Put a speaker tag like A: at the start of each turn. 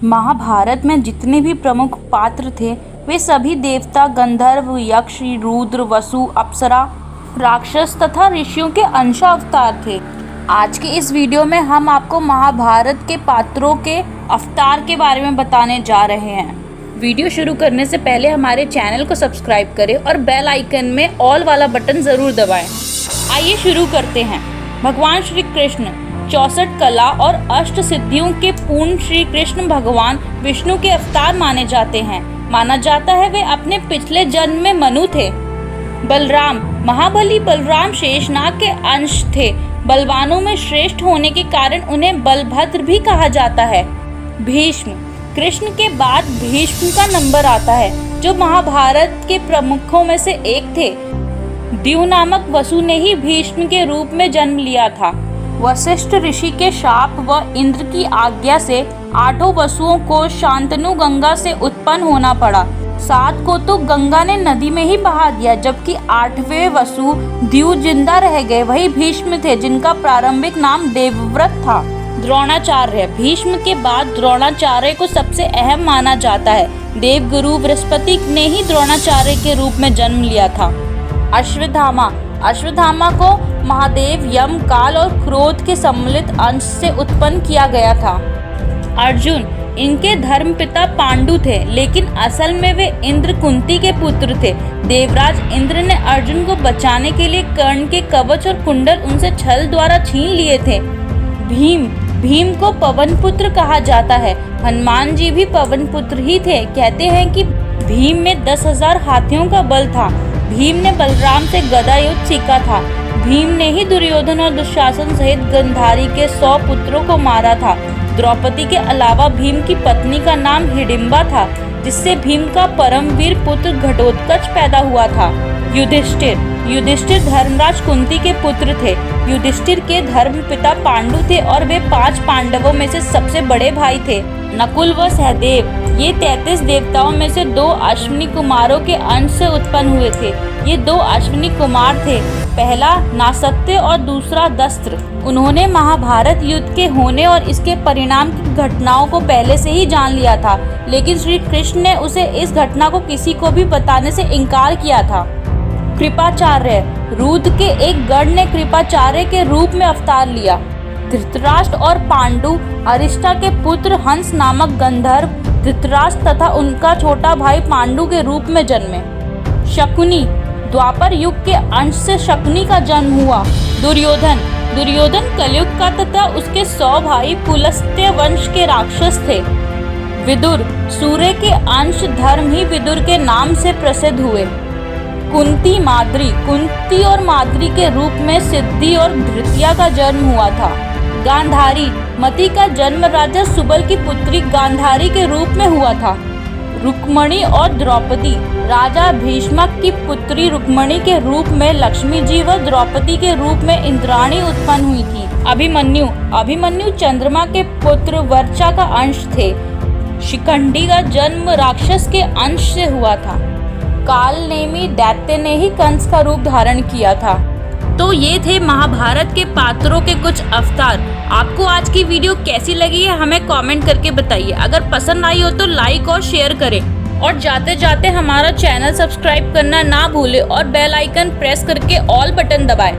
A: महाभारत में जितने भी प्रमुख पात्र थे वे सभी देवता, गंधर्व, यक्ष, रुद्र, वसु, अप्सरा, राक्षस तथा ऋषियों के अंश अवतार थे। आज के इस वीडियो में हम आपको महाभारत के पात्रों के अवतार के बारे में बताने जा रहे हैं। वीडियो शुरू करने से पहले हमारे चैनल को सब्सक्राइब करें और बेल आइकन में ऑल वाला बटन ज़रूर दबाएं। आइए शुरू करते हैं। भगवान श्री कृष्ण 64 कला और अष्ट सिद्धियों के पूर्ण श्री कृष्ण भगवान विष्णु के अवतार माने जाते हैं। माना जाता है वे अपने पिछले जन्म में मनु थे। बलराम महाबली बलराम शेषनाग के अंश थे। बलवानों में श्रेष्ठ होने के कारण उन्हें बलभद्र भी कहा जाता है। भीष्म कृष्ण के बाद भीष्म का नंबर आता है, जो महाभारत के प्रमुखों में से एक थे। द्यू नामक वसु ने ही भीष्म के रूप में जन्म लिया था। वशिष्ठ ऋषि के शाप व इंद्र की आज्ञा से 8 वसुओं को शांतनु गंगा से उत्पन्न होना पड़ा। 7 को तो गंगा ने नदी में ही बहा दिया, जबकि 8वें वसु द्यू जिंदा रह गए। वही भीष्म थे, जिनका प्रारंभिक नाम देवव्रत था। द्रोणाचार्य भीष्म के बाद द्रोणाचार्य को सबसे अहम माना जाता है। देवगुरु बृहस्पति ने ही द्रोणाचार्य के रूप में जन्म लिया था। अश्वत्थामा को महादेव, यम, काल और क्रोध के सम्मिलित अंश से उत्पन्न किया गया था। अर्जुन इनके धर्मपिता पांडु थे, लेकिन असल में वे इंद्र कुंती के पुत्र थे। देवराज इंद्र ने अर्जुन को बचाने के लिए कर्ण के कवच और कुंडल उनसे छल द्वारा छीन लिए थे। भीम को पवन पुत्र कहा जाता है। हनुमान जी भी पवन पुत्र ही थे। कहते हैं कि भीम में 10,000 हाथियों का बल था। भीम ने बलराम से गदा युद्ध सीखा था। भीम ने ही दुर्योधन और दुशासन सहित गांधारी के 100 पुत्रों को मारा था। द्रौपदी के अलावा भीम की पत्नी का नाम हिडिंबा था, जिससे भीम का परमवीर पुत्र घटोत्कच पैदा हुआ था। युधिष्ठिर धर्मराज कुंती के पुत्र थे। युधिष्ठिर के धर्मपिता पांडु थे और वे 5 पांडवों में से सबसे बड़े भाई थे। नकुल व सहदेव ये 33 देवताओं में से 2 अश्विनी कुमारों के अंश से उत्पन्न हुए थे। ये 2 अश्विनी कुमार थे, पहला नासत्य और दूसरा दस्त्र। उन्होंने महाभारत युद्ध के होने और इसके परिणाम की घटनाओं को पहले से ही जान लिया था, लेकिन श्री कृष्ण ने उसे इस घटना को किसी को भी बताने से इनकार किया था। कृपाचार्य रुद्र के एक गण ने कृपाचार्य के रूप में अवतार लिया। धृतराष्ट्र और पांडु अरिष्टा के पुत्र हंस नामक गंधर्व धृतराष्ट्र तथा उनका छोटा भाई पांडु के रूप में जन्मे। शकुनी द्वापर युग के अंश से शकुनी का जन्म हुआ। दुर्योधन कलयुग का तथा उसके 100 भाई पुलस्त्य वंश के राक्षस थे। विदुर सूर्य के अंश धर्म ही विदुर के नाम से प्रसिद्ध हुए। कुंती और माद्री के रूप में सिद्धि और धृतिया का जन्म हुआ था। गांधारी मति का जन्म राजा सुबल की पुत्री गांधारी के रूप में हुआ था। रुक्मणी और द्रौपदी राजा भीष्मक की पुत्री रुक्मणी के रूप में लक्ष्मी जी व द्रौपदी के रूप में इंद्राणी उत्पन्न हुई थी। अभिमन्यु चंद्रमा के पुत्र वर्चा का अंश थे। शिखंडी का जन्म राक्षस के अंश से हुआ था। कालनेमी दैत्य ने ही कंस का रूप धारण किया था। तो ये थे महाभारत के पात्रों के कुछ अवतार। आपको आज की वीडियो कैसी लगी है हमें कमेंट करके बताइए। अगर पसंद आई हो तो लाइक और शेयर करें, और जाते जाते हमारा चैनल सब्सक्राइब करना ना भूलें और बेल आइकन प्रेस करके ऑल बटन दबाएं।